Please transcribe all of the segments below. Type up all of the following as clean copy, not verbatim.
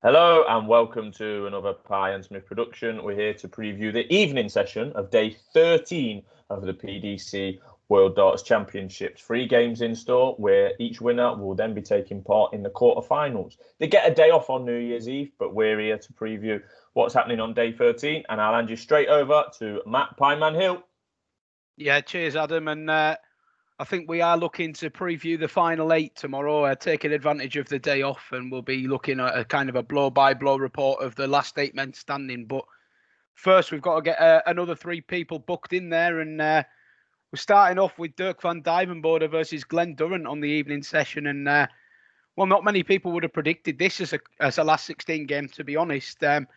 Hello and welcome to another Pie and Smith production. We're here to preview the evening session of day 13 of the PDC World Darts Championship. 3 games in store where each winner will then be taking part in the quarterfinals. They get a day off on New Year's Eve, but we're here to preview what's happening on day 13. And I'll hand you straight over to Matt Pieman Hill. Yeah, cheers, Adam. And I think we are looking to preview the final 8 tomorrow, taking advantage of the day off, and we'll be looking at a kind of a blow-by-blow report of the last 8 men standing. But first, we've got to get another 3 people booked in there, and we're starting off with Dirk van Dyven versus Glenn Durrant on the evening session. And well, not many people would have predicted this as a last 16 game, to be honest. A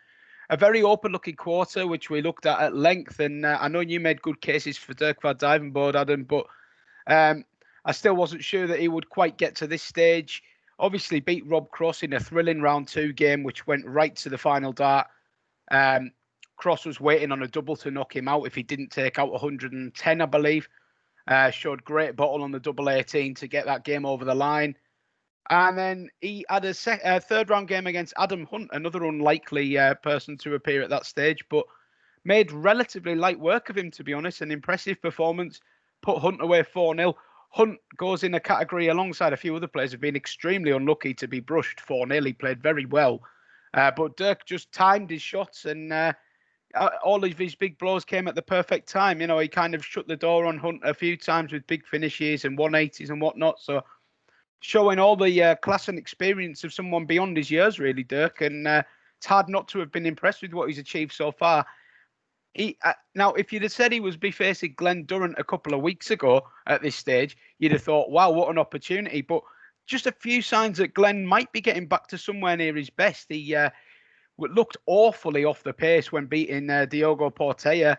very open-looking quarter, which we looked at length, and I know you made good cases for Dirk van Dyven, Adam, but I still wasn't sure that he would quite get to this stage. Obviously beat Rob Cross in a thrilling round 2 game, which went right to the final dart. Cross was waiting on a double to knock him out if he didn't take out 110, I believe. Showed great bottle on the double 18 to get that game over the line. And then he had a third round game against Adam Hunt, another unlikely person to appear at that stage, but made relatively light work of him, to be honest. An impressive performance. Put Hunt away 4-0. Hunt goes in a category alongside a few other players who've been extremely unlucky to be brushed 4-0. He played very well. But Dirk just timed his shots, and all of his big blows came at the perfect time. You know, he kind of shut the door on Hunt a few times with big finishes and 180s and whatnot. So showing all the class and experience of someone beyond his years, really, Dirk. And it's hard not to have been impressed with what he's achieved so far. Now, if you'd have said he was be facing Glenn Durant a couple of weeks ago at this stage, you'd have thought, wow, what an opportunity. But just a few signs that Glenn might be getting back to somewhere near his best. He looked awfully off the pace when beating Diogo Portela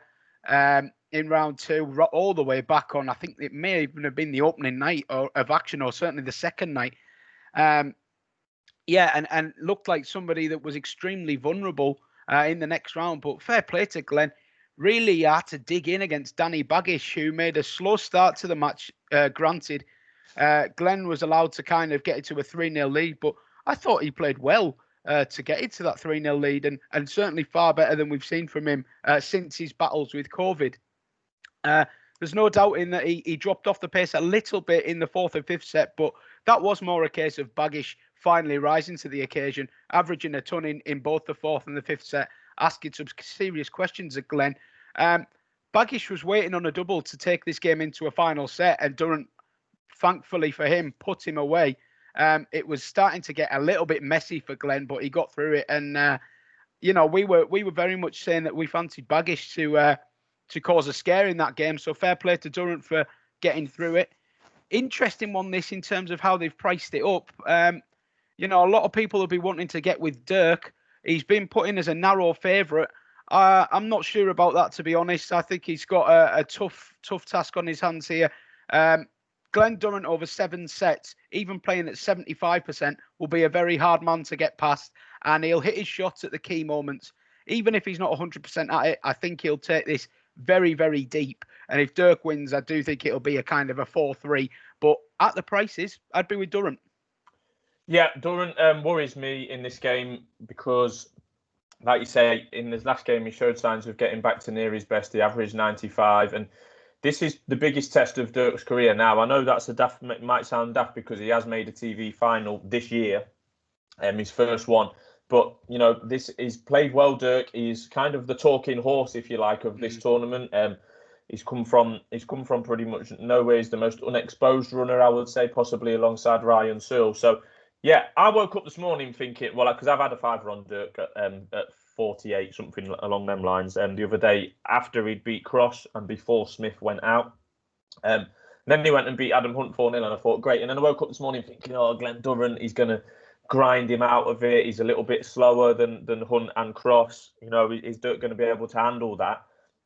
in round 2, all the way back on. I think it may even have been the opening night of action, or certainly the second night. And looked like somebody that was extremely vulnerable in the next round. But fair play to Glenn. Really had to dig in against Danny Baggish, who made a slow start to the match, granted. Glenn was allowed to kind of get it to a 3-0 lead, but I thought he played well to get it to that 3-0 lead, and certainly far better than we've seen from him since his battles with COVID. There's no doubt in that he dropped off the pace a little bit in the 4th and 5th set, but that was more a case of Baggish finally rising to the occasion, averaging a ton in both the 4th and the 5th set, asking some serious questions at Glenn. Baggish was waiting on a double to take this game into a final set, and Durant, thankfully for him, put him away. It was starting to get a little bit messy for Glenn, but he got through it. And we were very much saying that we fancied Baggish to cause a scare in that game. So fair play to Durant for getting through it. Interesting one, this, in terms of how they've priced it up. A lot of people will be wanting to get with Dirk. He's been put in as a narrow favourite. I'm not sure about that, to be honest. I think he's got a tough task on his hands here. Glenn Durant over 7 sets, even playing at 75%, will be a very hard man to get past, and he'll hit his shots at the key moments. Even if he's not 100% at it, I think he'll take this very, very deep. And if Dirk wins, I do think it'll be a kind of a 4-3. But at the prices, I'd be with Durant. Yeah, Durant worries me in this game because, like you say, in this last game, he showed signs of getting back to near his best. He averaged 95. And this is the biggest test of Dirk's career. Now, I know that's might sound daft because he has made a TV final this year, his first one. But, he's played well, Dirk. He's kind of the talking horse, if you like, of this tournament. He's come from pretty much nowhere. He's the most unexposed runner, I would say, possibly alongside Ryan Searle. So, yeah, I woke up this morning thinking, well, because I've had a 5 on Dirk at 48, something along them lines. The other day, after he'd beat Cross and before Smith went out. Then he went and beat Adam Hunt 4-0, and I thought, great. And then I woke up this morning thinking, Glenn Durant, he's going to grind him out of it. He's a little bit slower than Hunt and Cross. Is Dirk going to be able to handle that?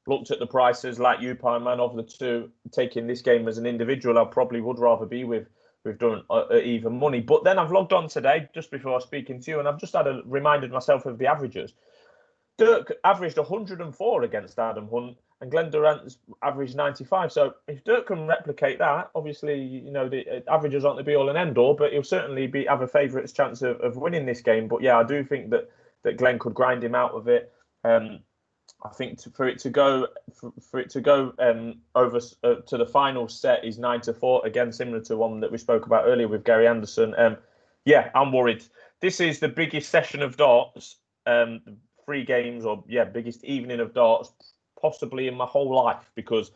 Looked at the prices, like you, Pieman, of the two, taking this game as an individual, I probably would rather be with Durant at even money. But then I've logged on today, just before speaking to you, and I've just reminded myself of the averages. Dirk averaged 104 against Adam Hunt and Glenn Durant's averaged 95. So if Dirk can replicate that, obviously, you know, the averages aren't the be all and end all, but he'll certainly have a favourite's chance of winning this game. But yeah, I do think that Glenn could grind him out of it. I think for it to go over to the final set is 9-4, again similar to one that we spoke about earlier with Gary Anderson. Yeah, I'm worried. This is the biggest session of darts, 3 games, or biggest evening of darts possibly in my whole life, because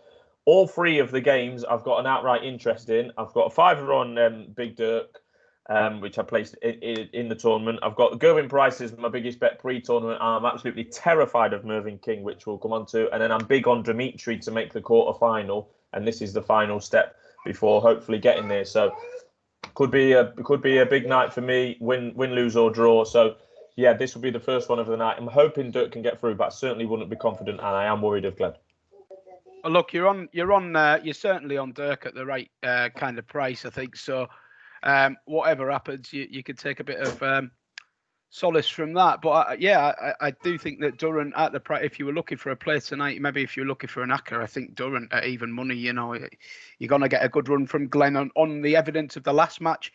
all 3 of the games I've got an outright interest in. I've got a 5-er on Big Dirk, which I placed in the tournament. I've got Gerwin Price as my biggest bet pre-tournament. I'm absolutely terrified of Mervyn King, which we'll come on to. And then I'm big on Dimitri to make the quarter-final. And this is the final step before hopefully getting there. So could be a big night for me, win, lose or draw. So yeah, this will be the first one of the night. I'm hoping Dirk can get through, but I certainly wouldn't be confident, and I am worried of Glenn. Well, look, you're certainly on Dirk at the right kind of price, I think. So whatever happens, you could take a bit of solace from that. But I do think that Durant at the price, if you were looking for a play tonight, maybe if you were looking for an acca, I think Durant at even money, you know, you're going to get a good run from Glenn on the evidence of the last match.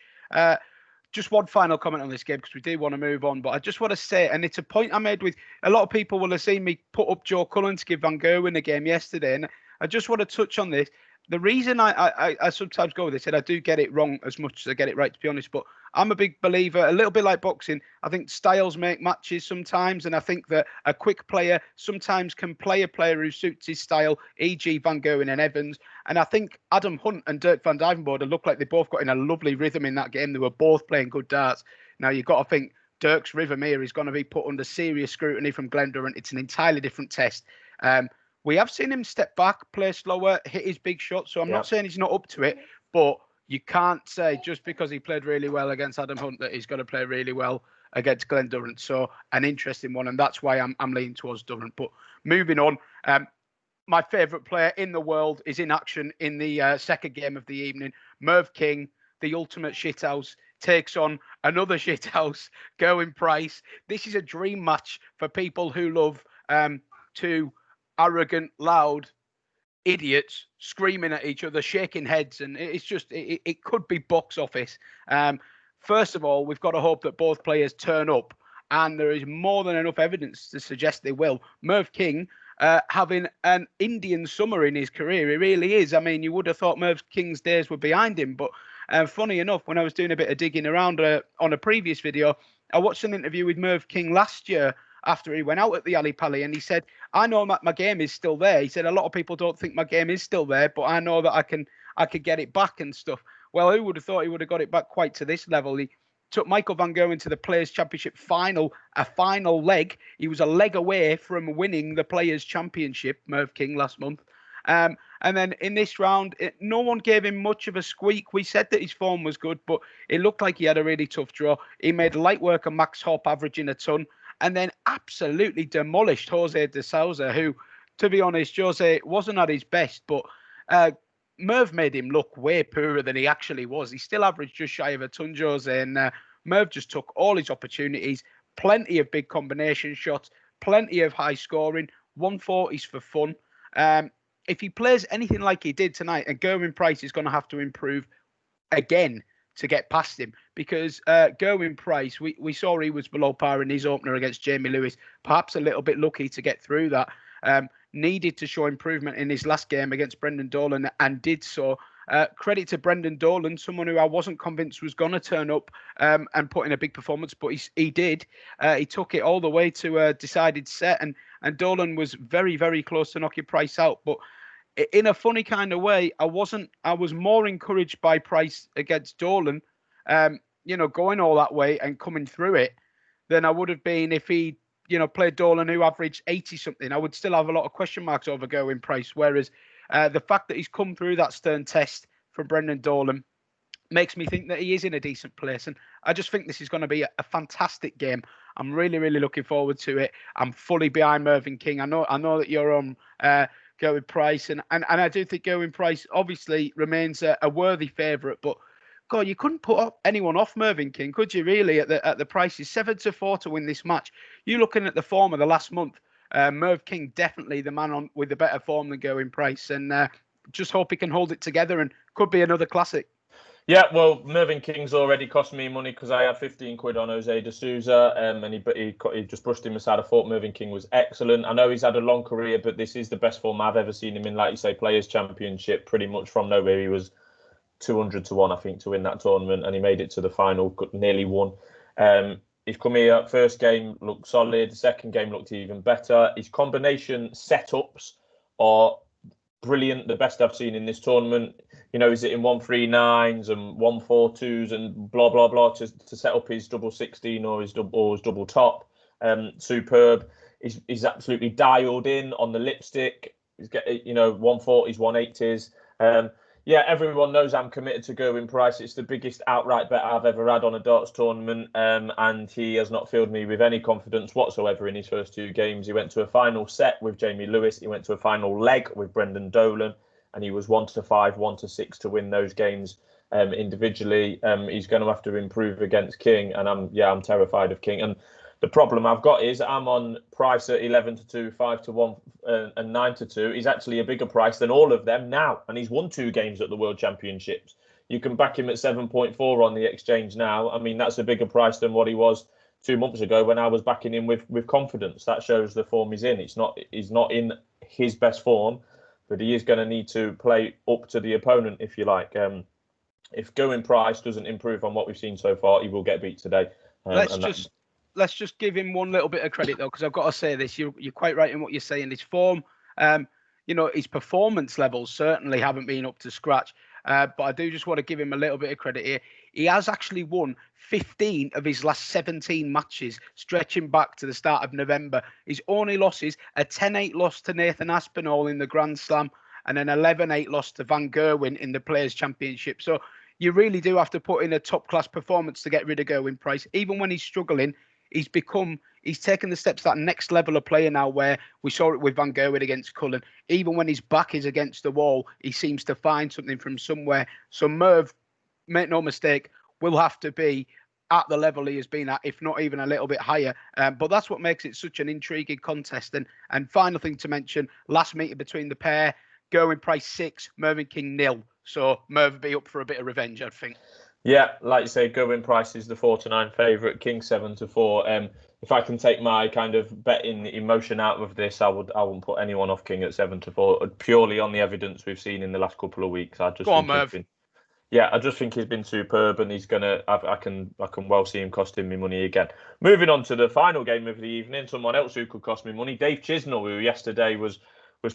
Just one final comment on this game, because we do want to move on, but I just want to say, and it's a point I made with a lot of people will have seen me put up Joe Cullen to give Van Gerwen a game yesterday, and I just want to touch on this. The reason I sometimes go with this, and I do get it wrong as much as I get it right, to be honest, but I'm a big believer, a little bit like boxing. I think styles make matches sometimes, and I think that a quick player sometimes can play a player who suits his style, e.g. Van Gerwen and Evans. And I think Adam Hunt and Dirk van Dijvenbode look like they both got in a lovely rhythm in that game. They were both playing good darts. Now, you've got to think Dirk's rhythm here is going to be put under serious scrutiny from Glenn Durant. It's an entirely different test. We have seen him step back, play slower, hit his big shot. So I'm not saying he's not up to it, but you can't say just because he played really well against Adam Hunt that he's going to play really well against Glenn Durant. So an interesting one, and that's why I'm leaning towards Durant. But moving on, my favourite player in the world is in action in the second game of the evening. Merv King, the ultimate shithouse, takes on another shithouse, Gerwin Price. This is a dream match for people who love two arrogant, loud idiots screaming at each other, shaking heads, and it's just it could be box office. First of all, we've got to hope that both players turn up, and there is more than enough evidence to suggest they will. Merv King having an Indian summer in his career, he really is. I mean, you would have thought Merv King's days were behind him, but funny enough, when I was doing a bit of digging around on a previous video, I watched an interview with Merv King last year after he went out at the Ali Pali, and he said, I know my game is still there. He said, a lot of people don't think my game is still there, but I know that I could get it back and stuff. Well, who would have thought he would have got it back quite to this level? He took Michael Van Gerwen to the Players' Championship final, a final leg. He was a leg away from winning the Players' Championship, Merv King, last month. And then in this round, no one gave him much of a squeak. We said that his form was good, but it looked like he had a really tough draw. He made light work of Max Hopp, averaging a ton, and then absolutely demolished Jose de Souza, who, to be honest, Jose wasn't at his best, but Merv made him look way poorer than he actually was. He still averaged just shy of a ton, Jose, and Merv just took all his opportunities, plenty of big combination shots, plenty of high scoring, 140s for fun. If he plays anything like he did tonight, and Gerwin Price is going to have to improve again to get past him, because Gerwin Price, we saw he was below par in his opener against Jamie Lewis, perhaps a little bit lucky to get through that. Needed to show improvement in his last game against Brendan Dolan, and did so. Credit to Brendan Dolan, someone who I wasn't convinced was going to turn up and put in a big performance, but he did. He took it all the way to a decided set, and Dolan was very, very close to knocking Price out. But in a funny kind of way, I was more encouraged by Price against Dolan, going all that way and coming through it, than I would have been if he played Dolan, who averaged 80 something. I would still have a lot of question marks over Gerwin Price. Whereas the fact that he's come through that stern test from Brendan Dolan makes me think that he is in a decent place. And I just think this is going to be a fantastic game. I'm really, really looking forward to it. I'm fully behind Mervyn King. I know that you're on Gerwin Price, and I do think Gerwin Price obviously remains a worthy favourite, but God, you couldn't put anyone off Mervyn King, could you? Really, at the prices 7-4 to win this match. You're looking at the form of the last month. Merv King, definitely the man on with the better form than Gerwyn Price. And just hope he can hold it together and could be another classic. Yeah, well, Mervyn King's already cost me money because I had 15 quid on Jose de Souza, and he just brushed him aside. I thought Mervyn King was excellent. I know he's had a long career, but this is the best form I've ever seen him in. Like you say, Players' Championship, pretty much from nowhere. He was 200 to 1, I think, to win that tournament, and he made it to the final, nearly won. He's come here, first game looked solid, second game looked even better. His combination setups are brilliant, the best I've seen in this tournament. You know, he's hitting 139s and 142s and blah blah blah to set up his double 16 or his double top. Superb. He's absolutely dialed in on the lipstick. He's getting 140s, 180s. Yeah, everyone knows I'm committed to Gerwyn Price. It's the biggest outright bet I've ever had on a darts tournament, and he has not filled me with any confidence whatsoever in his first 2 games. He went to a final set with Jamie Lewis. He went to a final leg with Brendan Dolan, and he was 1-5, 1-6 to win those games individually. He's going to have to improve against King, and I'm terrified of King. And the problem I've got is I'm on Price at 11-2, 5-1, and 9-2. He's actually a bigger price than all of them now, and he's won 2 games at the World Championships. You can back him at 7.4 on the exchange now. I mean, that's a bigger price than what he was 2 months ago when I was backing him with confidence. That shows the form he's in. He's not in his best form, but he is going to need to play up to the opponent, if you like. If Gerwyn Price doesn't improve on what we've seen so far, he will get beat today. Let's just give him one little bit of credit, though, because I've got to say this. You're quite right in what you're saying. His form, his performance levels certainly haven't been up to scratch. But I do just want to give him a little bit of credit here. He has actually won 15 of his last 17 matches, stretching back to the start of November. His only losses, a 10-8 loss to Nathan Aspinall in the Grand Slam, and an 11-8 loss to Van Gerwen in the Players' Championship. So you really do have to put in a top-class performance to get rid of Gerwyn Price. Even when he's struggling, he's taken the steps to that next level of player now, where we saw it with Van Gerwen against Cullen. Even when his back is against the wall, he seems to find something from somewhere. So Merv, make no mistake, will have to be at the level he has been at, if not even a little bit higher. But that's what makes it such an intriguing contest. And final thing to mention, last meeting between the pair, Gerwyn Price 6, Mervyn King 0. So Merv will be up for a bit of revenge, I think. Yeah, like you say, Gerwyn Price is the 4-9 favourite, King 7-4. If I can take my kind of betting emotion out of this, I wouldn't put anyone off King at 7-4 purely on the evidence we've seen in the last couple of weeks. I just think he's been superb, and he's gonna. I can well see him costing me money again. Moving on to the final game of the evening, someone else who could cost me money, Dave Chisnall, who yesterday was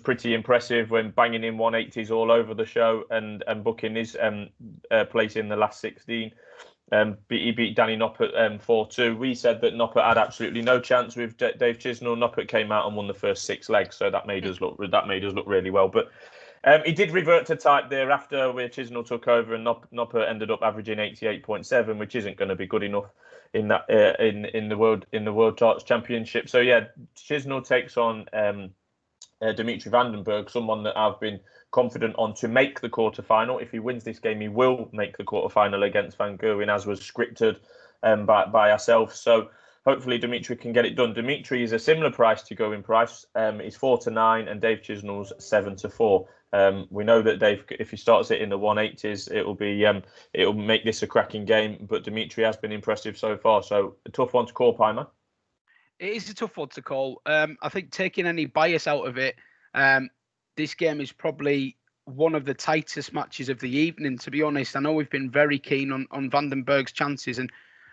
pretty impressive when banging in 180s all over the show and booking his place in the last 16. He beat Danny Noppert 4-2. We said that Noppert had absolutely no chance with Dave Chisnall. Noppert came out and won the first 6 legs, so that made us look really well. But he did revert to type thereafter, where Chisnall took over, and Noppert ended up averaging 88.7, which isn't going to be good enough in that in the World Darts Championship. So yeah, Chisnall takes on Dimitri Vandenberg, someone that I've been confident on to make the quarterfinal. If he wins this game, he will make the quarterfinal against Van Gerwen, as was scripted by ourselves. So hopefully Dimitri can get it done. Dimitri is a similar price to Gerwyn Price. He's 4-9, and Dave Chisnall's 7-4. We know that Dave, if he starts it in the 180s, it'll make this a cracking game. But Dimitri has been impressive so far. So a tough one to call, Pieman. It is a tough one to call. I think taking any bias out of it, this game is probably one of the tightest matches of the evening, to be honest. I know we've been very keen on Vandenberg's chances, and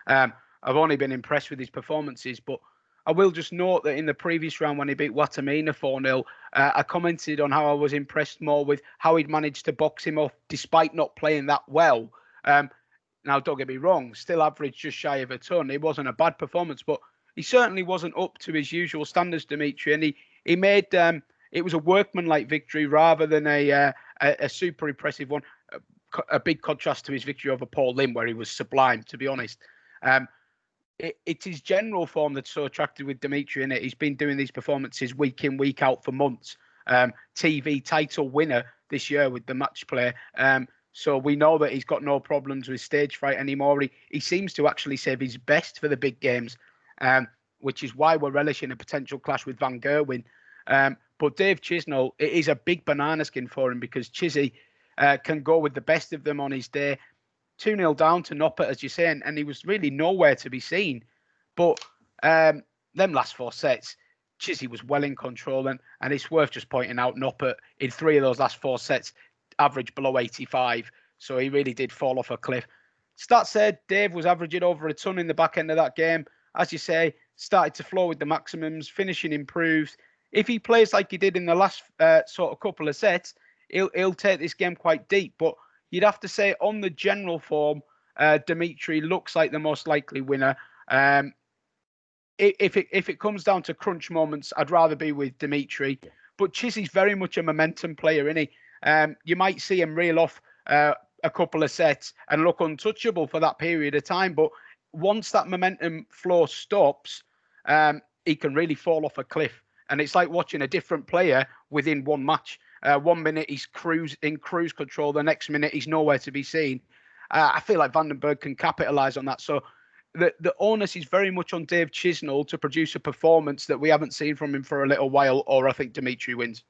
I've only been impressed with his performances. But I will just note that in the previous round, when he beat Watamina 4-0, I commented on how I was impressed more with how he'd managed to box him off despite not playing that well. Now, don't get me wrong, still averaged just shy of a ton. It wasn't a bad performance, but he certainly wasn't up to his usual standards, Dimitri, and he made it was a workmanlike victory rather than a super impressive one. A big contrast to his victory over Paul Lim, where he was sublime, to be honest. It's his general form that's so attractive with Dimitri in it. He's been doing these performances week in, week out for months. TV title winner this year with the match play. So we know that he's got no problems with stage fright anymore. He seems to actually save his best for the big games. which is why we're relishing a potential clash with Van Gerwen. But Dave Chisnall, it is a big banana skin for him because Chizzy can go with the best of them on his day. 2-0 down to Noppert, as you say, and he was really nowhere to be seen. But them last 4 sets, Chizzy was well in control, and it's worth just pointing out Noppert in 3 of those last 4 sets averaged below 85, so he really did fall off a cliff. Stats said Dave was averaging over a ton in the back end of that game. As you say, started to flow with the maximums, finishing improved. If he plays like he did in the last sort of couple of sets, he'll take this game quite deep. But you'd have to say on the general form, Dimitri looks like the most likely winner. If it comes down to crunch moments, I'd rather be with Dimitri. But Chizzy's very much a momentum player, isn't he? You might see him reel off a couple of sets and look untouchable for that period of time. But once that momentum flow stops, he can really fall off a cliff. And it's like watching a different player within one match. 1 minute he's in cruise control, the next minute he's nowhere to be seen. I feel like Vandenberg can capitalise on that. So the onus is very much on Dave Chisnall to produce a performance that we haven't seen from him for a little while, or I think Dimitri wins.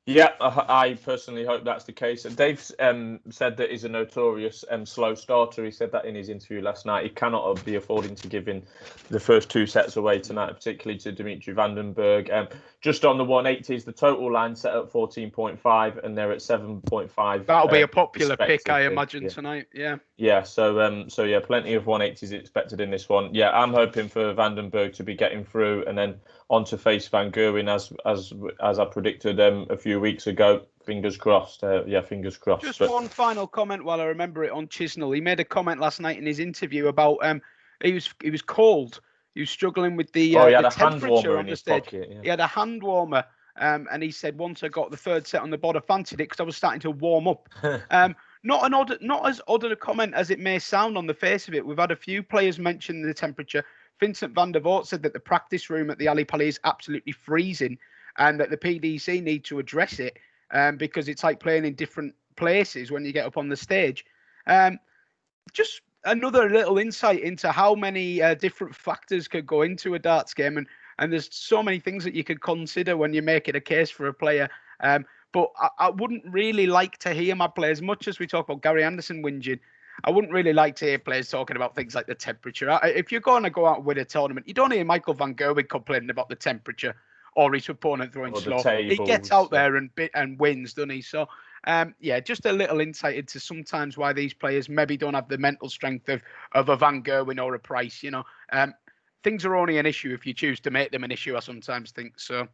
Yeah, I personally hope that's the case. Dave said that he's a notorious slow starter. He said that in his interview last night. He cannot be affording to give in the first 2 sets away tonight, particularly to Dimitri Vandenberg. Just on the 180s, the total line set at 14.5, and they're at 7.5. That'll be a popular pick, I imagine, tonight. Yeah. Yeah. So yeah, plenty of 180s expected in this one. Yeah, I'm hoping for Vandenberg to be getting through, and then on to face Van Gerwen as I predicted a few weeks ago. Fingers crossed. Fingers crossed. Just one final comment while I remember it on Chisnall. He made a comment last night in his interview about he was cold. He was struggling with the temperature on the stage. Pocket, yeah. He had a hand warmer, and he said once I got the 3rd set on the board, I fancied it because I was starting to warm up. Not as odd a comment as it may sound on the face of it. We've had a few players mention the temperature. Vincent van der Voort said that the practice room at the Ali Pali is absolutely freezing, and that the PDC need to address it because it's like playing in different places when you get up on the stage. Just another little insight into how many different factors could go into a darts game, and there's so many things that you could consider when you're making a case for a player. But I wouldn't really like to hear my players, much as we talk about Gary Anderson whinging, I wouldn't really like to hear players talking about things like the temperature. If you're going to go out and win a tournament, you don't hear Michael van Gerwen complaining about the temperature or his opponent throwing slow. He gets out there and wins, doesn't he? So, just a little insight into sometimes why these players maybe don't have the mental strength of a Van Gerwen or a Price. Things are only an issue if you choose to make them an issue, I sometimes think. So,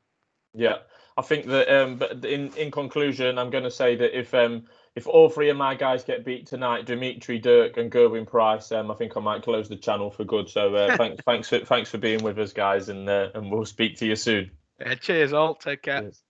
yeah, I think that. But in conclusion, I'm going to say that if all 3 of my guys get beat tonight, Dimitri, Dirk, and Gerwin Price, I think I might close the channel for good. So thanks for being with us, guys, and we'll speak to you soon. Cheers, all. Take care. Cheers.